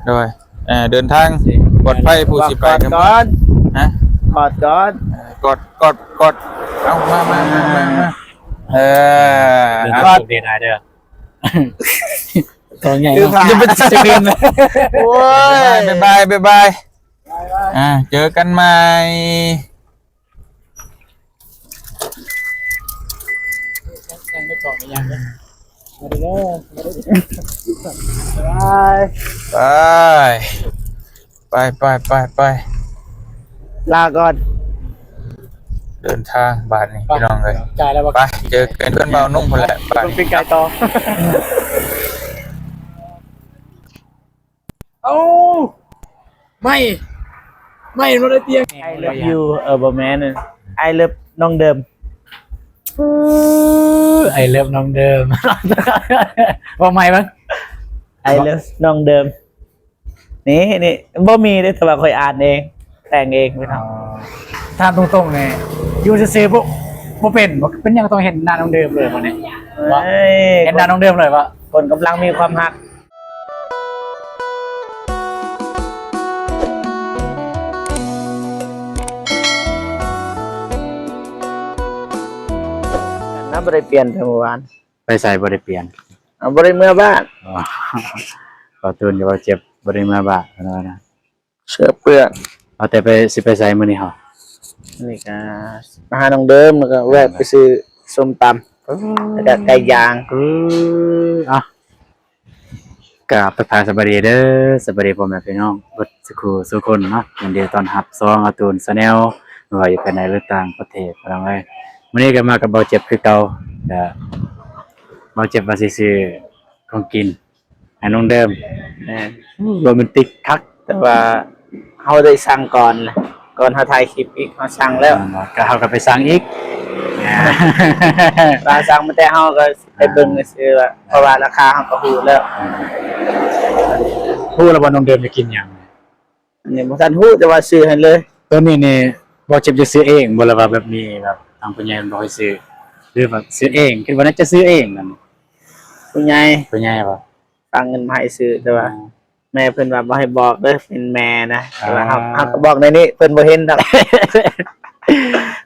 โดยเดินทางปลอดภัยผู้สิไปกันฮะกอดก่อนกดเอามากอดเรียนอะไรเด้อตัวใหญ่จะเป็นจะคืนเลยโอ้ยบายเจอกันใหม่ยังไม่ก่อนยังเลยมาดูไปลาก่อนเดินทางบาทนี่พี่น้องเลยจ่ายแล้วไปเจอกันเพื่อนเบานุ่มคนแหละต้องเป็นไก่ต่อเอ้าไม่รถเตียง I love you บ่แม่น I love น้องเดิมไอเลิฟน้องเดิมว่าไม่มั้งI love น้องเดิมนี่บ่มีได้แต่ว่าค่อยอ่านเองแต่งเองไม่ทำถามตรงๆไงยูจะซื้อปุ๊บเป็นยังต้องเห็นหน้าน้องเดิมเลยวันนี้เห็นหน้าน้องเดิมเลยวะคนกำลังมีความหักน้ำบริเปลี่ยนเมื่อวานไปใส่บริเปลี่ยนบริเมื่อบ้านก็ตื่นอยู่ว่าเจ็บบริเมื่อบ้านนะเชือเปลือกเอาแต่ไปใส่มื้อนี้เหรอนี่ก็มาหาน้องเดิมแล้วก็แวะไปซื้อส้มตำแล้วก็ไก่ย่างกับทักทายสวัสดีเด้อสวัสดีพ่อแม่พี่น้องเบิดสุคนเนาะยินดีต้อนรับซองตูนชาแนลไม่ว่าอยู่ภายในหรือต่างประเทศอะไรเงี้ยวันนี้ก็มากับเบาเจ็บคือเก่าเบาเจ็บมาซื้อของกินให้น้องเดิมโรแมนติกคักแต่ว่าเขาได้สั่งก่อนเขาถ่ายคลิปอีกเขาสั่งแล้วก็เขาก็ไปสั่งอีกสั่งมาแต่เขาก็ไปเบิ่งซื้อละเพราะว่าราคาเขาก็ฮู้แล้วแล้วว่าน้องเดิมจะกินอย่างนี่บ่ทันฮู้แต่ว่าซื้อให้เลยตัวนี้นี่บ่เจ็บจะซื้อเองบ่ล่ะว่าแบบนี้แบบทางผู้ใหญ่บ่ให้ซื้อหรือแบบซื้อเองคิดว่าน่าจะซื้อเองนั่นผู้ใหญ่บ่ตั้งเงินมาให้ซื้อแต่ว่าแม่เพิ่นว่าบ่ให้บอกเด้อเป็นแม่นะแต่ว่าเฮาก็บอกในนี้เพิ่นบ่เห็นดอก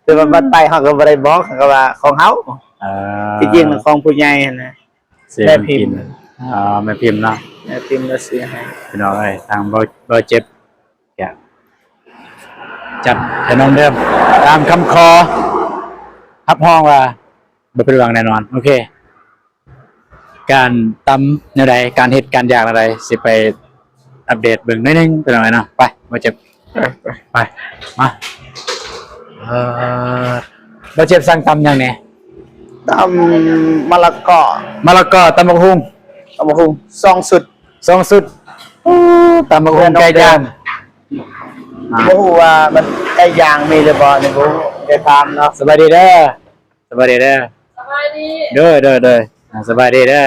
แต่ว่าบัดไปเฮาก็บ่ได้บอกก็ว่าของเฮาที่จริงมันของผู้ใหญ่นะแม่พิมพ์แม่พิมพ์เนาะแม่พิมพ์แล้วซื้อให้พี่น้องเอ้ยทางบ่เจ็บแกจัดให้น้องเดิมตามคำขอทับห้องว่าบ่เป็นหวังแน่นอนโอเคการตำแนวใดการเฮ็ดการอย่างอะไรสิไปอัปเดตเบิ่งหน่อยนึงเป็นยังไงเนาะไปบ่เจ็บไปมาบ่เจ็บสั่งตำยังไงตำมะละกอตำบักหุ่ง2 สุดตำบักหุ่งไก่ย่างบ่ฮู้ว่ามันไก่ย่างมีหรือบ่นี่บ่ได้ถามเนาะสบายดีเด้อสบายดีเด้อสบายดีเด้อ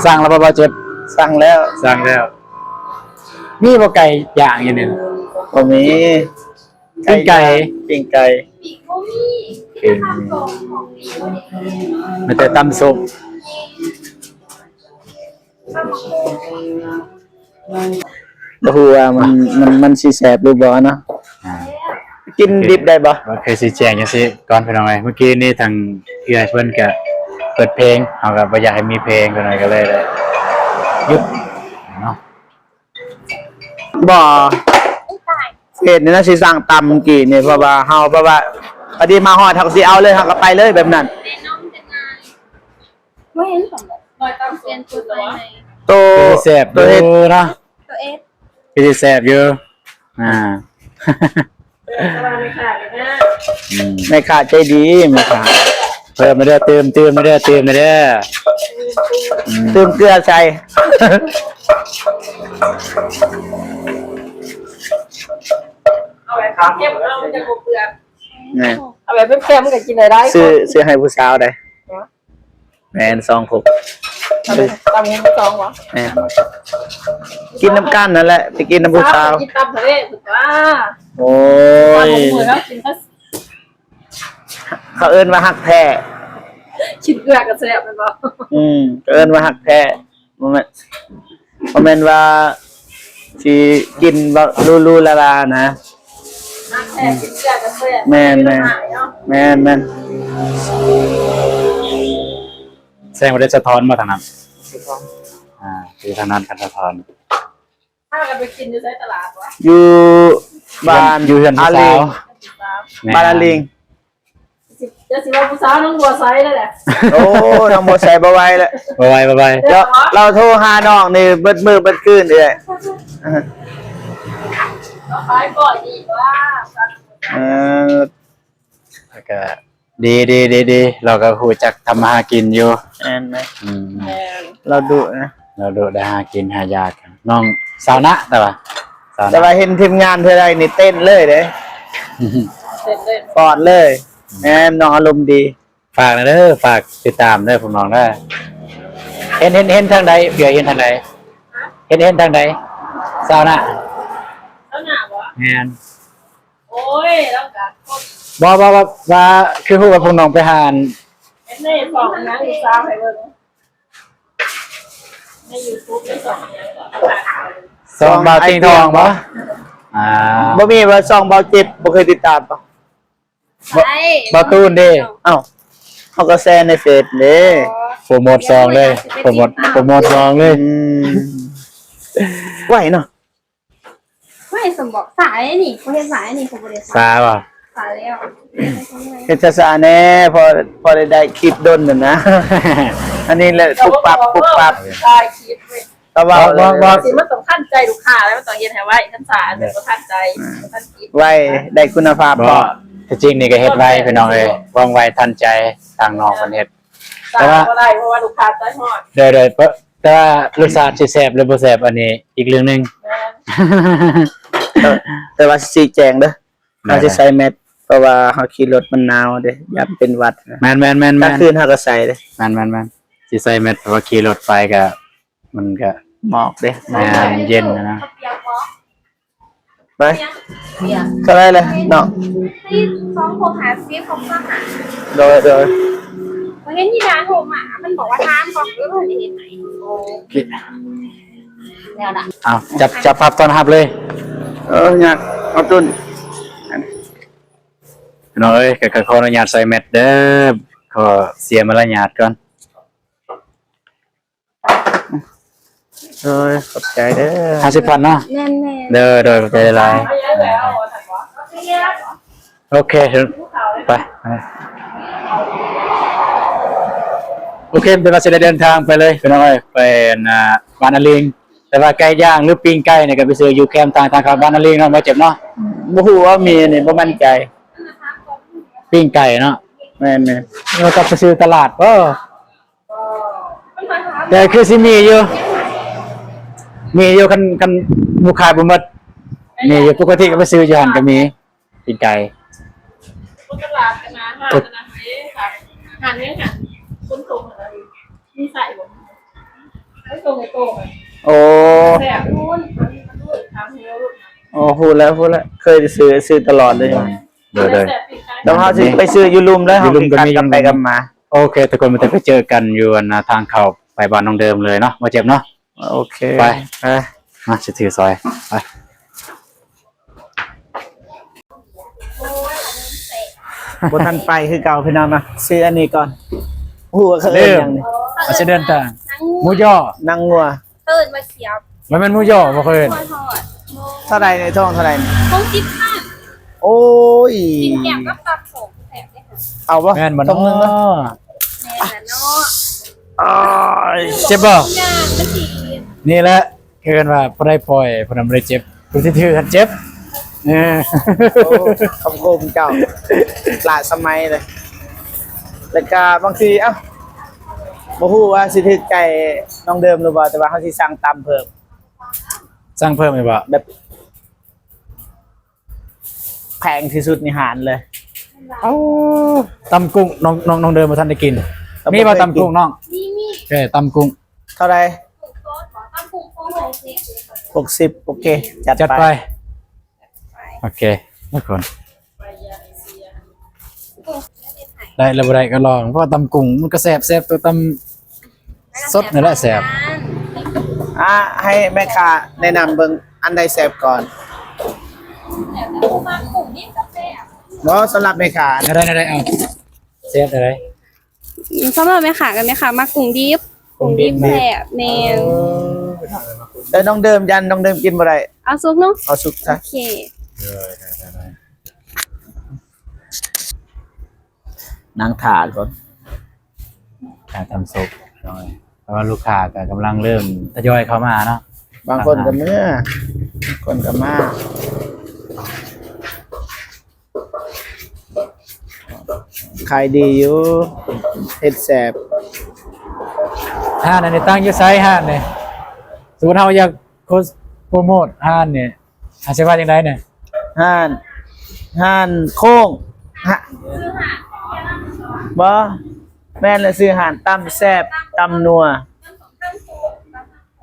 สั่งแล้วบ่เจ็บสั่งแล้วมีบ่ไก่ย่างอยู่นี่บ่มีปิ้งไก่บ่มีมันแต่ตำส้มบ่ฮู้ว่ามันสิแซ่บหรือบ่เนาะกินดิบได้บ่เคยสิแจ้งจังซี่ก่อนไปหน่อยเมื่อกี้นี่ทางเอื้อยเพิ่นก็เปิดเพลงเฮาก็บ่อยากให้มีเพลงกันหน่อยก็เลยหยุดเนาะบ่เฮ็ดนี่นะสิสั่งตำกี่นี่เพราะว่าพอดีมาฮอดเฮาก็สิเอาเลยเฮาก็ไปเลยแบบนั้นบ่เห็นของบ่ตำเซียนตัวไหนแซ่บตัวเฮ็ดเนาะตัวเอสพี่แซ่บอยู่ไม่ขาดใจดีไม่ขาดเพิ่มมาเด้อเติมมาเด้อเติมเกลือใส่เอาแบบเข้มเราจะกบเกลือเอาแบบเข้มก็กินได้ซื้อให้ผู้สาวได้แม่น2 คุกตำ2วะกินน้ำกันนั่นแหละไปกินน้ำผู้สาวกินตำทะเลถูกว่าโอ้ยเขาเอิ้นว่าฮักแท้คิดเกลือกับแซ่บมันบ่เอิ้นว่าฮักแท้บ่แม่น บ่แม่นว่าสิกินบ่รู้ๆลาๆนะ นักแท้กินเกลือกับเสื้อ แม่น เนาะ แม่น แสดงว่าได้สะท้อนมาทางนั้นคือทางนั้นกันสะท้อน ถ้ากันไปกินอยู่ในตลาดวะ อยู่บ้าน อยู่เฮือนผู้ อา สา ลิ ว งบ้านอาลิง จะสิว่าผู้สาวน้องบัวไซส์นั่นแหละ โอ้น้องบ่ใส่บ่ไหวแล้ว บ๊าย เราโทรหาน้องนี่เบิดมื้อเบิดคืนเด้อ เราขายก่อนดีว่า เออ แล้วก็ดีเราก็ฮู้จักทำมาหากินอยู่ แม่นไหม แม่น เราดุนะ เราดูได้หากินหายากกันน้องสาวนะแต่ว่าสาว แต่ นะ ว่าเห็นทีมงานเธอได้นี่เต้นเลยเด้ เต้นเล่น ปอดเลยแม่น้องอารมณ์ดี ฝากนะเด้อฝากติดตามเด้อผมน้องเด้อเห็นทางใดเผื่อเห็นทางใดเห็นทางใดสาวนะ แล้วหนาวะ แม่น โอ้ยแล้วกันคน ว่าคือฮู้ว่าพวกน้องไปหาน เอ็นในสองนั้นอีสาวให้เบิ่งใน YouTube เป็นสองอย่างก่อน ซองบาวติงทองบ่อ่า บ่มีว่าซองเบาเจ็บบ่เคยติดตามปะ บาวตูนเด้ เอ้าเขาก็แชร์ในเฟซเด้ โปรโมทซองเลยโปรโมทซองเลย ไหวเนาะ ไม่สมบอกสายนี่เขาเห็นสายนี่เขาบริษัท ซาบ่ สายแล้ว เฮ็ดช้าๆแน่พอได้คลิปดนน่ะนะ อันนี้แหละปุ๊บปับ ได้คลิปเว้ย ก็ว่า สิมันต้องทันใจลูกค้าแล้วมันต้องเย็นให้ไว้ทันสารมันก็ทันใจทันคิด ไว้ได้คุณภาพพ บ่ อ ที่จริงนี่ก็เฮ็ดไว้พี่น้องเอ้ยว่องไวทันใจทางน้องเพิ่นเฮ็ด สารก็ได้เพราะว่าลูกค้าใจฮอด เดี๋ยวแต่ว่ารสชาติสิแซ่บหรือบ่แซ่บอันนี้อีกเรื่องหนึง แต่ว่าสิแจงเด้อ ได้ เราจะใส่แมสเพราะว่าเฮาขี่รถมันหนาวเด้อย่าเป็นหวัดนะ แม่น กลางคืนเฮาก็ใส่เด้ แม่นสิใส่เม็ดเพราะว่าขี่รถไปก็มันก็ หมอกเด้ แม่นเย็นนะ เขาเปียกบอ ไป เปียก ก็ได้เลยเนาะ ที่ฟ้องโทรหาซีฟเขาก็หา โดย เขาเห็นที่ร้านโทรมามันบอกว่าทางบอกด้วยว่าจะเห็นไหนแล้วล่ะ เอาจับภาพตอนรับเลย อยากเอาตุน พี่น้องเอ้ยก็ขออนุญาตใส่เม็ดเด้อขอเสียมารยาทก่อน โดยขอบใจเด้อ 50,000เนาะ แน่น เด้อใจหลาย ไม่ย้ายแล้วถัดวะ โอเคไปโอเคเดี๋ยวเราจะได้เดินทางไปเลยพี่น้องเอ้ยไปบ้านอาลิงแต่ว่าไก่ย่างหรือปิ้งไก่เนี่ยก็ไปซื้ออยู่แคมป์ทางเข้าบ้านอาลิงเนาะบ่เจ็บเนาะ บ่ฮู้ว่ามีนี่บ่มั่นใจ ปิ้งไก่เนาะ แม่น เราต้องไปซื้อตลาดแต่คือสิมีอยู่คันหมู่ขายบ่หมดมีอยู่ปกติก็ไปซื้ออยู่หั่นก็มีปิ้งไก่ คุณตลาดกันนะหันนะเอ๊ะค่ะหันเนี่ยหันคุณตรงอะไรมีใส่บ่ไม่ตรงในโต๊ะ ๆโอ้ แสบนู่นทำเฮียลูก โอ้พูดแล้วเคยซื้อตลอดเลย เด้อ แสบปีกไก่ แล้วเฮาสิไปซื้ออยู่ลุมแล้วเฮาสิกลับไปกลับมา โอเคทุกคนมันจะไปเจอกันอยู่ทางเข้าไปบ้านน้องเดิมเลยเนาะบ่เจ็บเนาะ โอเค ไป มาสิถือซอยไป บ่ทันไปคือเก่าพี่น้องนะซื้ออันนี้ก่อนฮู้ว่าเขาเอิ้นหยังนี่ อาสิเดินทาง นั่ง หมูย่อน างงัว ตื่นมาเขียว มันเป็นหมูย่อบ่เคยเห็น ทอด เท่าไหร่ในท้องเท่าไหร่นี่ คงจิ๊บข้าง โอ้ย กินแกมก็ตัดผมแถมได้ค่ะ เอาบ่ แม่นบ่ ต้องนึง เนาะ แม่แต่เนาะ อ้าย เจ็บบ่ ย่างมันดี นี่แหละคือกันว่าบ่ได้ปล่อยบ่ได้เจ็บผู้ที่ถือกันเจ็บเออ โอ้คำโคมเจ้าหลายสมัยเลยแล้วก็บางทีเอ้าบ่ฮู้ว่าสิถึกไก่น้องเดิมหรือบ่แต่ว่าเฮาสิสั่งตำเพิ่ม สั่งเพิ่มอีกบ่ แบบแพงที่สุดในหารเลย เอ้าตำกุ้งน้องเดิมบ่ทันได้กิน ตำบ่ มีบ่ เคยกิน ตำกุ้งน้อง มี ใช่ตำกุ้ง เท่าไหร่ ถูกโต๊ะขอตั้งปุ่มโค้งสิ 60โอเคจัด จัด ไป ไปโอเคทุกคนได้แล้วบ่ได้ก็ลองเพราะว่าตำกุ้งมันก็แซ่บตัวตำสดนั่นแหละแซ่บ อ ให้แม่ค้าแนะนำเบิ่งอันใดแซ่บก่อน แต่ผู้มากลุ่มนี้กาแฟ บ่สำหรับแม่ค้า ได้เอาเซฟอะไร สำหรับแม่ค้ากันแม่ค้ามากลุ่มดิบแซ่บแม่น น้องเดิมยันน้องเดิมกินบ่ได้ เอาซุปเนาะ เอาสุกซะ โอเค นางถาดก่อน การทำซุปเพราะว่าลูกค้าก็กำลังเริ่มทยอยเข้ามาเนาะ บางคนก็เมื่อคนก็มาขายดีอยู่เฮ็ดแซ่บ ห้านอันนี้ตั้งอยูไซห้านเนี่ยสมมติเราอยากโปรโมทห้านเนี่ยอาชีพว่าอย่างไรเนี่ย ห่านโค้งฮะบ่แม่นเลยซื้อห่านตำแซ่บตำนัว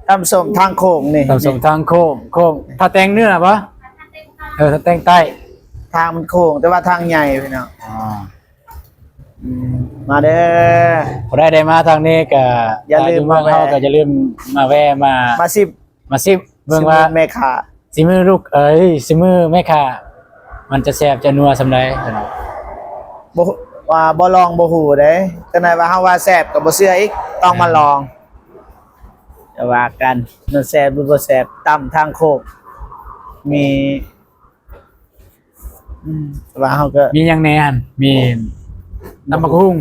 ตำส้มทางโค้งนี่ ตามส่งทางโค้งถ้าแตงเนื้อปะถ้าแตงใต้ ทางมันโค้งแต่ว่าทางใหญ่พี่น้อง อ๋อ มาเด้อ พอได้มาทางนี้ก็ อย่าลืม เมือง มาแวะ เขาก็อย่าลืมมาแวะมา มาสิบ มาซิเบิ่งว่า แม่ค้า สิมือลูกสิมือแม่ค่ะมันจะแซ่บจะนัวสำใด บ่ว่าบ่ลองบ่ฮู้เด้จังได๋ว่าเฮาว่าแซ่บก็บ่เชื่ออีกต้องมาลองจะว่ากันมันแซ่บหรือบ่แซ่บตำทางโคกมีแต่ว่าเฮาก็ มีหยังแหน่หั่นมีตำบักหุ่ง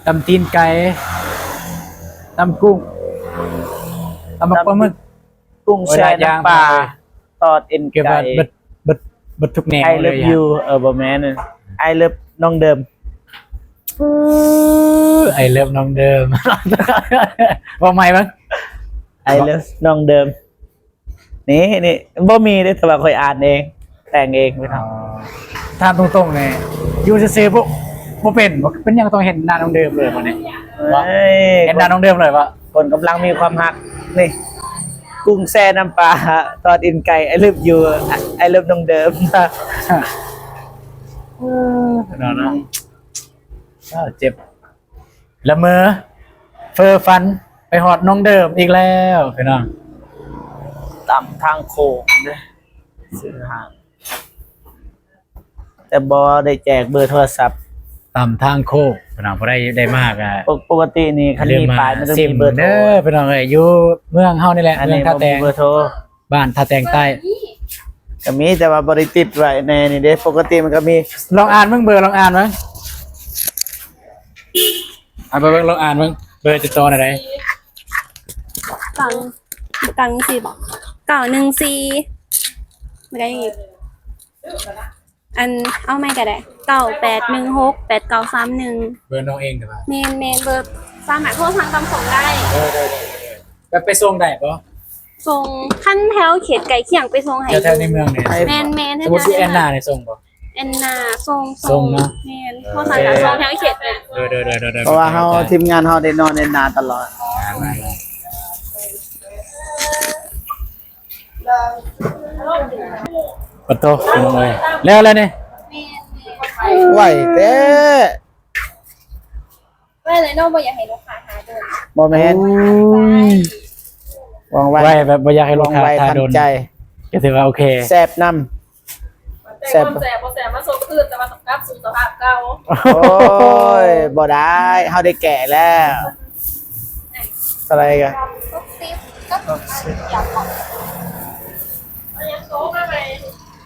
ตำตีนไก่ตำกุ้งตำบักปลาหมึก กุ้งแช่น้ำปลาทอดเอ็น เกี่ยว ไก่ กับเบิดทุกแนว I เลย love you บ่แม่น I love น้องเดิม ไอเลิฟน้องเดิม ว่าใหม่บ้าง I love น้องเดิมนี่บ่มีเด้แต่ว่าค่อยอ่านเองแต่งเองไปทำ ถามตรงๆเลยอยู่ซื่อๆบ่เป็นยังต้องเห็นหน้าน้องเดิมเลยวันนี้ เฮ้ย เห็นหน้าน้องเดิมเลยปะ คนกำลังมีความฮักนี่กุ้งแช่น้ำปลาทอดอินไก่ I love you I love น้องเดิม เนาะเจ็บละเมอเฟอร์ฟันไปหอดน้องเดิมอีกแล้วพี่น้อง ต่ำทางโค้งเด้อซื้อห่างแต่บ่ได้แจกเบอร์โทรศัพท์ ต่ำทางโคกพี่น้องพอได้มากอ่ะ ปกตินี่คันมีป้ายมันต้อง ซิม มีเบอร์โทร เด้อพี่น้องเอ้ยอยู่เมืองเฮานี่แหละ อัน เมือ นี้ งท่า บ่ แต มี ง เบอร์โทร บ้านท่าแตงใต้ ก็มีแต่ว่าบ่ได้ติดไว้ในนี่เด้ปกติมันก็มี ลองอ่านเบิ่งเบอร์ลองอ่านเบิ่งเบิ่งลองอ่านเบิ่งเบอร์ติดต่อไหน กังสี่บอก914ไม่ได้อีกอันเอาไม่ก็ได้98168931เบอร์น้องเองเด้อป่ะ เมนเบอร์สามารถโทรทางตำส่งได้ แบบไปส่งได้บ่ ส่งขั้นแถวเขตไก่เคียงไปส่งให้ แถวๆในเมืองเนี่ย แมน สมมุติที่แอนนาเนี่ยส่งบ่ แอนนาส่ง ส่งเนอะ แมนโทรทางการส่งแถวเขตเลย เด้อ เพราะว่าเฮาทีมงานเฮาได้นอนในนาตลอด ปะโตพี่น้องเอ้ยแล้วนี่ ไหวเด้ ไม่เลยน้องบอกอยากให้ลูกค้าหาโดน บ่แม่นวางไว้ ไว้แบบบ่อยากให้ลู วาก ง ค้า ไว้ ทา ทัน โดน ใจ ก็ถือว่าโอเค แซ่บนำ แต่คนแสบบ่แสบมาส่งคืนแต่ว่าต้องกลับสู่สภาพเก่า โอ้ยบ่ได้เฮาได้แก่แล้วอะไรกัน ทุกซิปก็อยากบอก เอายังโตมาไหม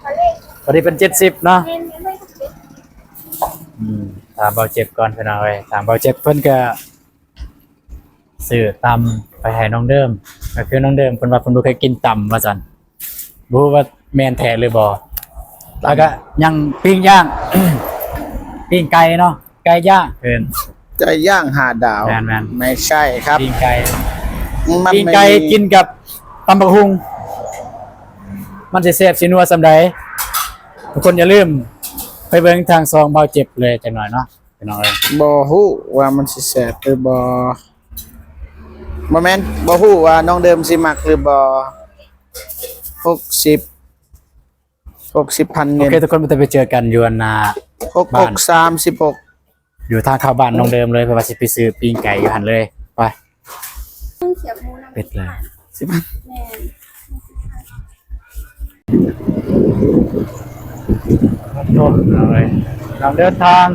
เขาเลข วันนี้เป็น70เนาะ เมนไม่ทุกซิป ถามเบาเจ็บก่อนพี่น้องเอ้ยถามเบาเจ็บเพิ่นก็ซื้อตำไปให้น้องเดิมก็คือน้องเดิมเพิ่นว่าเพิ่นบ่เคยกินตำว่าซั่นบ่รู้ว่าแม่นแท้หรือบ่แล้วก็ยังปิ้งย่าง ปิ้งไก่เนาะไก่ย่างเพิ่น ไก่ย่าง5ดาว แม่น ไม่ใช่ครับ ปิ้งไก่ มัน ปิ้ง ไม่ ไก่ มี กินกับตำบักหุ่งมันสิแซ่บสินัวส่ำใดทุกคนอย่าลืมไปเบิ่งทางซองเบาเจ็บเลยจังหน่อยเนาะพี่น้องเอ้ย บ่ฮู้ว่ามันสิแซ่บหรือบ่แม่นบ่ฮู้ว่าน้องเดิมสิมักหรือบ่60,000 โอ เงิน เคทุกคนไปเจอกันอยู่นา 6636 อยู่ทางเข้าบ้านน้องเดิมเลยเพราะว่าสิไปซื้อปิ้งไก่อยู่หันเลยไป เขียบมูน้ำ เป็ดเลย แม่น โอ้เอาเลยเราเดินทาง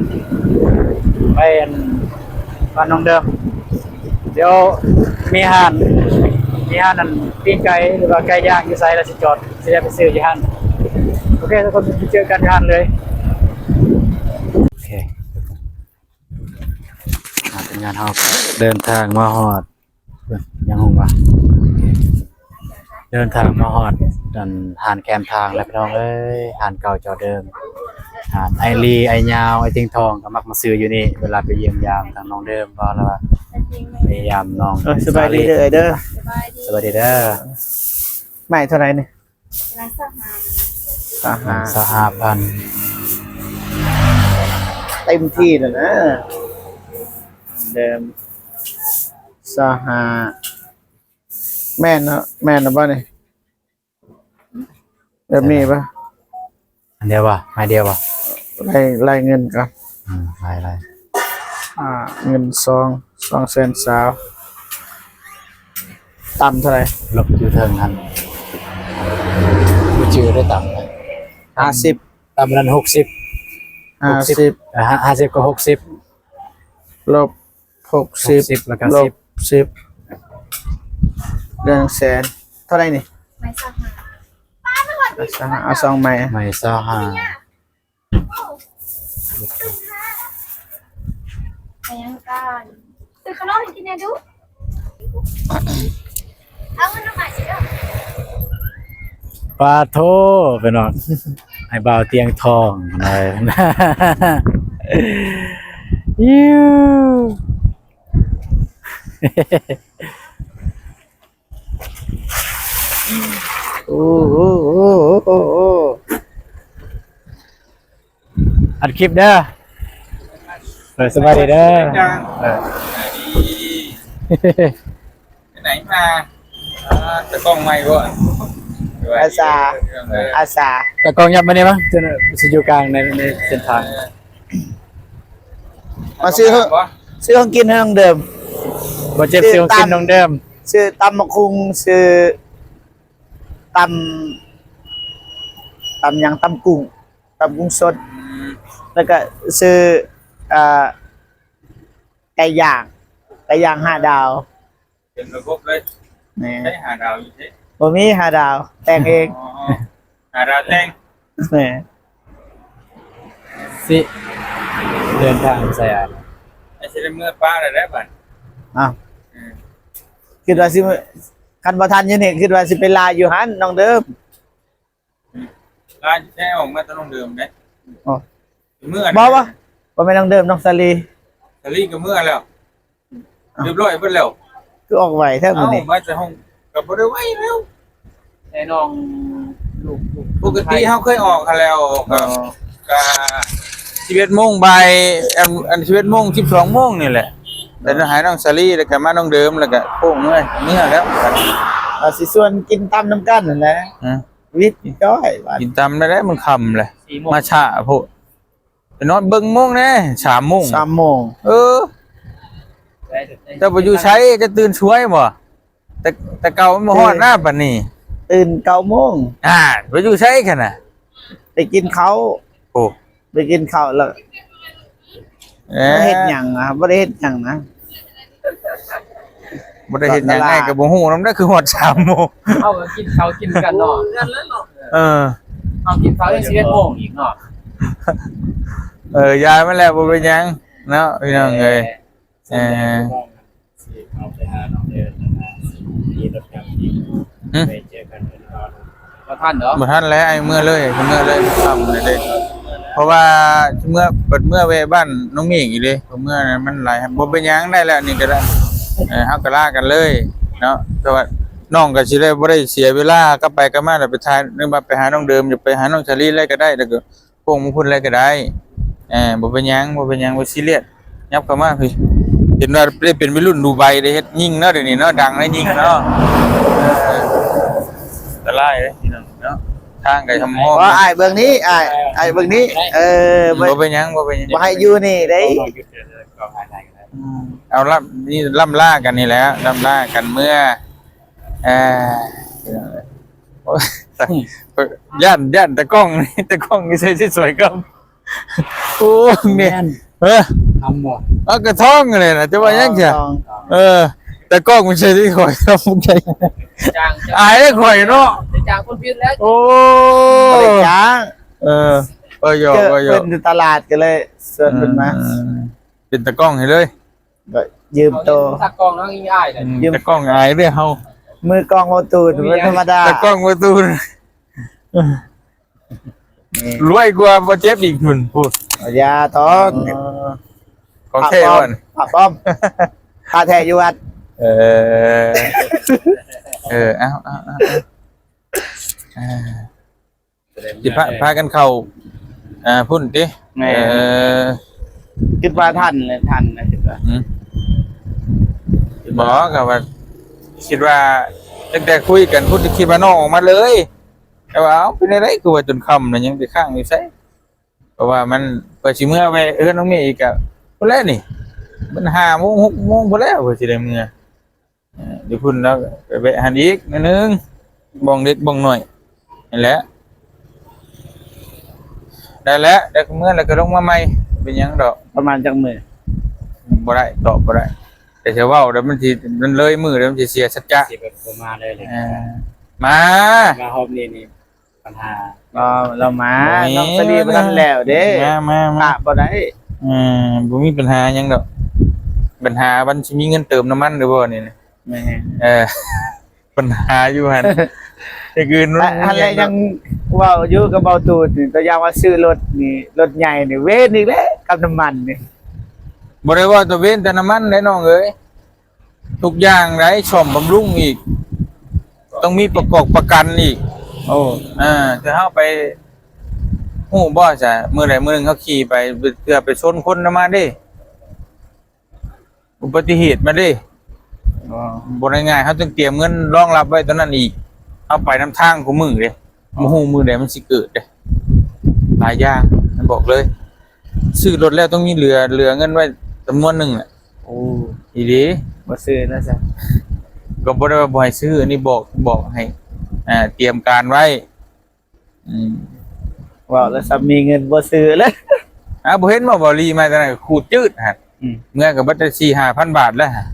ไปบ้านน้องเดิมเดี๋ยวมีห้านนั่นปิ้งไก่หรือว่าไก่ย่างอยู่ไซแล้วสิจอดสิได้ไปซื้อที่ห้านโอเคทุกคนไปเจอกันที่ห้านเลยโอเคเป็นงานเฮาเดินทางมาฮอดยังคงว่าเดินทางมาฮอดดันหานแคมทางแล้วพี่น้องเอ้ยหานเก่าเจ้าเดิมหานไอรีไอยาวไอติงทองก็มักมาซื้ออยู่นี่เวลาไปเยี่ยมยามทางน้องเดิมก็แล้วว่า จริงไหม พยายามน้อง สบายดีเด้อเด้อ สบายดี สวัสดีเด้อ ใหม่เท่าไหร่นี่ ร้านสหา สหา 1,500 เต็มที่แล้วนะเดิมสหาแม่นนะบ่นี่แบบนี้ป่ะ อันเดียวป่ะไม้เดียวป่ะ ไล่เงินก่อน ไล่ เงิน200,000ต่ำเท่าไหร่ ลบอยู่เทิงนั้นบ่ชื่อได้ต่ำเลย 50 ต่ำนั้น60 50 50ก็60 ลบ60 แล้วก็ ลบ10เดือน100,000เท่าไหร่นี่ ไม่สหา สหาเอา2ใหม่ ไม่25 ไปยังกันซื้อขนมให้กินเนี่ยดูเอาเงินมาสิเด้อ ปาโทไปนอนให้บ่าวเตียงทองเลยยู โอ้โหอัดคลิปเด้อสบายดีเด้อ ไหนมาจะกล้องไม่บ่ อาสา แต่กองยับมาเนี่ยมั้งจะอยู่กลางในเส้นทาง มาซื้อของกินให้น้องเดิม บ่เจ็บเสียวกินน้องเดิม ซื้อตำมะคุงซื้อตำหยังตำกุ้งสดแล้วก็ซื้อไก่ย่าง5 ดาว เป็นระบบเลย นี่ ใช้หาดาวอยู่ที่ บ่มี5 ดาว แต่งเอง หาดาวแจ้ง นี่ สิเดินทางใส่อ่ะ ไอ้เสเมื่อป้าอะไรได้บ้าง อ้าวคิดว่าสิคันบ่ทันอยู่นี่คิดว่าสิไปลาอยู่หันน้องเดิม ร้านแช่ออกมาต้องเดิมได้ อ๋อ เมื่อ บ่แม่นน้องเดิมน้องสลี ทะลีก็เมื่อแล้วเรียบร้อยเพิ่นแล้ว คือออกไหวแท้มื้อนี้ มาจากห้องกับบ่ได้ไว้แล้ว ไอ้น้องลูก ปกติเฮาเคยออกกันแล้วก็11 โมงบ่ายอัน11 โมง12 โมงนี่แหละแต่หายน้องสลีแล้วก็มาน้องเดิมแล้วก็โป่งเมื่อแล้ว สิส่วนกินตำน้ำกันนั่นแหละวิทย์จ้อยว่า กินตำได้แล้วมันค่ำเลยมาช้าโพดไปนอนเบิ่งโมงแน่3 โมง 3 โมง แต่บ่อยู่ใช้จะตื่นช่วยบ่แต่เก่ามันบ่ฮอดหน้าปานนี้ ตื่น9 โมง บ่อยู่ใช้คั่นน่ะ ไปกินข้าว โอ้ ไปกินข้าวแล้วบ่เฮ็ดหยังบ่ได้เฮ็ดหยังนะ บ่ได้เฮ็ดหยังไงก็บ่ฮู้นำได้คือฮอด3 โมง เอาก็กินเขาวกินกันเนาะ เอากินเขาวได้11 โมงอีกเนาะ ยายมาแล้วบ่เป็นหยังเนาะพี่น้องเอ้ย เอาไปหาน้องเดินมีรถกลับอีกไปเจอกันนอน บ่ทันเนาะ บ่ทันแล้วไอ้เมื่อเลยค่ำเลยเด้เพราะว่าเมื่อแวะบ้านน้องเมฆอีกเลยเมื่อนั้นมันหลายครับบ่เป็นหยังได้แล้วนี่ก็ได้เฮาก็ลากันเลยเนาะแต่ว่าน้องก็สิได้บ่ได้เสียเวลากลับไปกลับมาแล้วไปทายนึกว่าไปหาน้องเดิมจะไปหาน้องชาลีอะไรก็ได้แล้วก็พวกมึงพูดอะไรก็ได้บ่เป็นหยังบ่ซีเรียสยับเข้ามาพี่เห็นว่าได้เป็นวัยรุ่นดูไบได้เฮ็ดยิงเนาะเดี๋ยวนี้เนาะดังได้ยิงเนาะตะไลเด้พี่น้องเนาะทางก็ทำห้อง ว่าอ้ายเบิ่งนี้อ้ายเบิ่งนี้บ่ บ่เป็นหยัง บ่ให้อยู่นี่เด้ หยุดเดินก็หายได้กัน เอาล่ำนี่ล่ำล่ากันนี่แหละล่ำล่ากันเมื่อ อ่าพี่น้องเอ้ยโอ้ยย่านตะกล้องนี่ตะกล้องนี่ใช่สวยครับโอ้เนี่ยทำบ่ เอากระท้องเลยนะจะว่ายังไงแต่กล้องมันใช่ที่ข่อยครับผมใช่ จาง อายได้ข่อยเนาะ จางคนพิษแล้ว โอ้ บ่ได้จ้าง หยอก เจอ หยอ เพิ่ ก นอยู่ตลาดก็เลยเชิญเพิ่นมา เป็นตะกล้องให้เลย ก็ยืมโต ตักกองน้องง่ายเลย ตะกล้องอายเด้อเฮา มือกองโอตูนเป็นธรรมดา ตะกล้องประตูรวยกว่าบ่เจ็บอีกหุ่นพูด อย่าต้อง ของเท่ก่อน ปากป้อมพาแท้อยู่วัด เออเอาสิพากันเข้าพุ่นติคิดว่าทันเลยทันนะคิดว่า บอกกับว่าคิดว่าตั้งแต่คุยกันพูดคิดว่าน้องออกมาเลยแต่ว่าเอาเป็นอะไรคือว่าจนค่ำนะยังไปข้างอยู่ไสเพราะว่ามันเปิดสิเมื่อไปน้องเมย์อีกอะพุ่นแล้วนี่มัน5 โมง 6 โมงพุ่นแล้วเพิ่นสิได้เมื่อเดี๋ยวพุ่นแล้วไปแวะหันอีกนิดนึงบ้องเล็กบ้องน้อยนั่นแหละได้แล้วเดี๋ยวเมื่อแล้วก็ลงมาใหม่เป็นหยังดอก ประมาณจังมือ บ่ได้ตอบบ่ได้แต่จะเว้าแล้วมันเลยมือแล้วมันสิเสียสัจจะ สิแบบบ่มาเลยเลย มา มาฮอบนี่ปัญหา เรามาน้องสลีบ่ทันแล้วเด้ มา ปะบ่ได้ บ่มีปัญหาหยังดอกปัญหามันสิมีเงินเติมน้ำมันหรือบ่นี่นะ แม่ ปัญหาอยู่หั่นแต่คืนนู้น อะไรยังเว้าอยู่กับเบาตูดนี่ตัวอย่างว่าซื้อรถนี่รถใหญ่นี่เว้นอีกแล้วกับน้ำมันนี่ บ่ได้ว่าแตัวเว้นแต่น้ำมันได้น้องเอ้ยทุกอย่างได้ซ่อมบำรุงอีก ต้องมีประกอบประกันอีก โอ้ ถ้าเฮาไปฮู้บ่จ้ะมื้อใดมื้อหนึงเขาขี่ไปเพื่อไปชนคนมาเด้อุบัติเหตุมาเด้บ่ได้ง่ายเขาต้องเตรียมเงินรองรับไว้ตอนนั้นอีกเอาไปนำทางของมือเด้บ่ฮู้มื้อใดมันสิเกิดเด้หลายอย่างมันบอกเลยซื้อรถแล้วต้องมีเหลือเงินไว้จำนวนหนึงแหละ โอ้ อีหลี บ่ซื้อนะจ๊ะ ก็บ่ได้ว่าบ่ให้ซื้ออันนี้บอกให้เตรียมการไว้เว้าแล้วซ้ำมีเงินบ่ซื้อเลย บ่เห็นบ่ลีมาแต่ไหนขูดจืดหั่นเมื่อก็บ่ได้ 4-5,000 บาทแล้วหั่น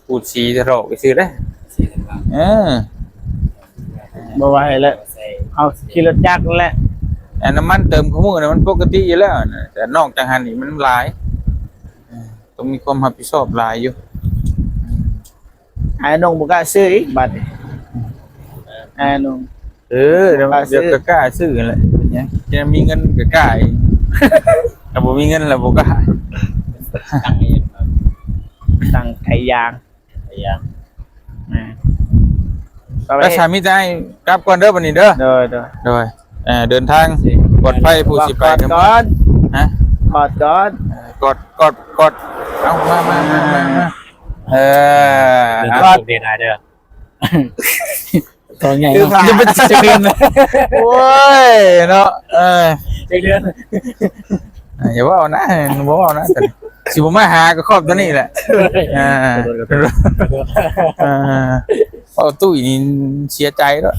ขูดสีจะโรกไปซื้อได้บ่ไหวแล้วเอาขี่รถจักรนั่นแหละ น้ำมันเติมของมือน่ะมันปกติอยู่แล้วน่ะแต่นอกจากหันนี่มันหลายต้องมีความรับผิดชอบหลายอยู่ ไอ้น้องบ่กล้าซื้ออีกบัดนี้ไอ้น้อง เดี๋ยวก็กล้าซื้อแหละเป็นหยังจะมีเงินก็กล้าอีกถ้าบ่มีเงินแล้วบ่กล้า ตั้งไถยางแล้วสามีจะให้กลับก่อนเด้อบัดนี้เด้อ โดย โดยเดินทางปลอดภัยผู้สิไป ก่อน ฮะ กอดก่อน กดเอามาก็ถูกเดทายเด้อตัวใหญ่ จะเป็นจะเดือนโอ้ยเนาะเดือน อย่าว่าเอานะบ่ว่านะสิบ่มาหาก็ครอบตัวนี้แหละเอาตุ้ยนี่เสียใจแล้ว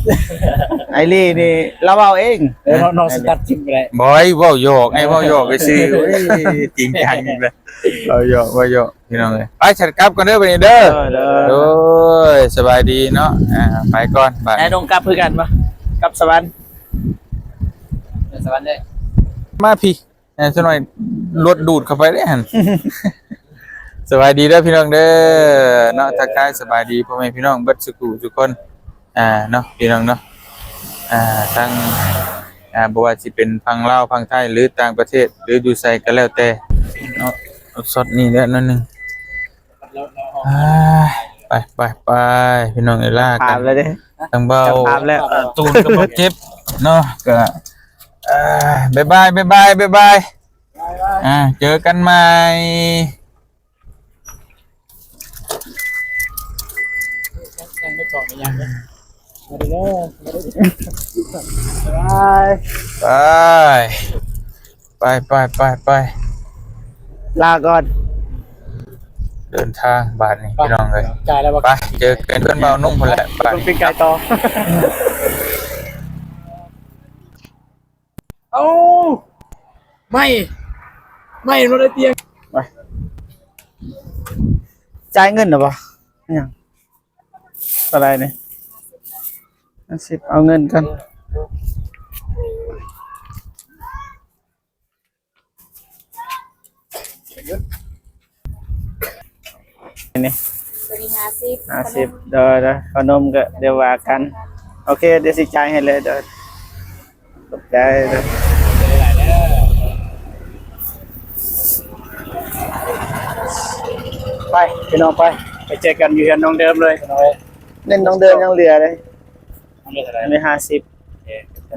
ไอ้ลี่นี่เราเอาเอง น้องสตัดทิ้งไปเลย บ่อยเว้าหยอกไอ้เว้าหยอกไปซื้อโอ้ยจริงจังอีกแล้วเอาหยอกว่าหยอกพี่น้องเอ้ยไปฉันกลับก่อนเด้อบัดนี้เด้อโอ้ยสบายดีเนาะไปก่อนบาย ไอ้น้องกลับคือกันบ่กลับสวรรค์ สวัสดี มาพี่ซะหน่อยรถดูดเข้าไปได้หั่น สบายดีเด้อพี่น้องเด้อเนาะทักทายสบายดีพ่อแม่พี่น้องเบิดสุขุทุกคนเนาะพี่น้องเนาะทั้งบ่ว่าสิเป็นพังลาวพังไทยหรือต่างประเทศหรืออยู่ไสก็แล้วแต่เนาะสดนี่แหละนั่นนึงไปพี่น้องเอ้ยลากั ถาน มเลยเด้ ทั้งเบา ถามแล้ว ตูนก็บ่เจ็บเนาะก็บ๊ายบายเจอกันใหม่ ยังไม่ก่อนยังเลยมาดูไป ลาก่อน เดินทางบาทนี่พี่น้อง เลย จ่ายแล้วบ่ ไปเจอกันเพื่อนเบานุ่มคนแหละไป ต้องเป็นไก่ต่อ เอ้าไม่รถได้เตียง จ่ายเงินเหรอปะเนี่ยอะไรเนี่ย50เอาเงินกันนี่ ตัวนี้50 50เดี๋ยวขนมก็เดี๋ยวว่ากัน โอเคเดี๋ยวสิจ่ายให้เลยเดี๋ยวตกใจเด้อ ไปพี่น้องไปเจอกันอยู่กันน้องเดิมเลยพี่น้องเอ้ย เล่นน้องเดินยังเหลือเลย น้องเดิมเท่าไหร่ อันนี้50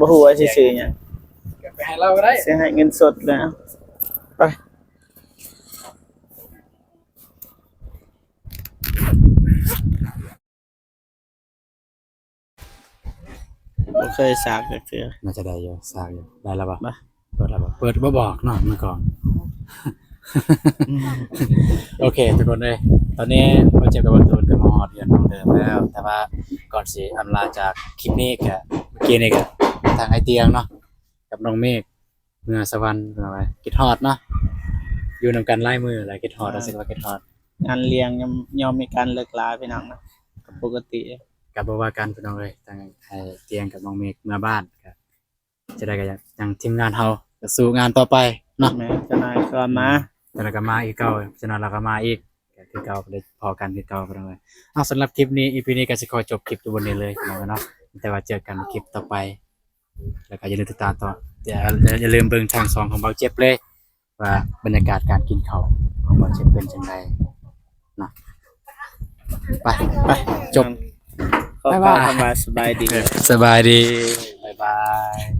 บ่ฮู้ว่าสิซื้อหยัง ไปหาเราก็ได้ สิให้เงินสดเลยเอาไปบ่เคยสักจักเทื่อ น่าจะได้อยู่สร้างอยู่ได้แล้วป่ะเปิดแล้วป่ะเปิดบ่บอกเนาะเมื่อก่อน โอเคทุกคนเลยตอนนี้เราเจ็บกับประตูกับมาฮอดเดือนน้องเดิมแล้ว แต่ว่าก่อนสิอำลาจากคลิปนี้ก็เมื่อกี้นี่ก็ทางไอเตียงเนาะกับน้องเมฆเมื่อสวรรค์เป็นอะไรกิดฮอดเนาะอยู่นำกันไล่มืออะไรกิดฮอดรู้สึกว่ากิดฮอด งานเลี้ยงยอมมีการเลิกลาพี่น้องนะก็ปกติ กับบ่ว่ากันพี่น้องเลยทางไอเตียงกับน้องเมฆเมื่อบ้านก็จะได้ก็ยังทีมงานเฮาก็สู้งานต่อไปเนาะ แม่เจ้านายก็มา แต่เราก็มาอีกเก่าฉะนั้นเราก็มาอีกก็คือเก่าก็ได้พอกันคือเก่าไปเลยเอาสำหรับคลิปนี้ EP นี้ก็จะขอจบคลิปตัวบนนี้เลยเนาะแต่ว่าเจอกันในคลิปต่อไป แล้วก็อย่าลืมติดตามต่ออย่าลืมเบิ่งทางสองของเบาเจ็บเลยว่าบรรยากาศการกินข้าวของเบาเจ็บเป็นจังไดเนาะไปจบ ขอบคุณคำว่าสบายดี สบายดีบ๊ายบาย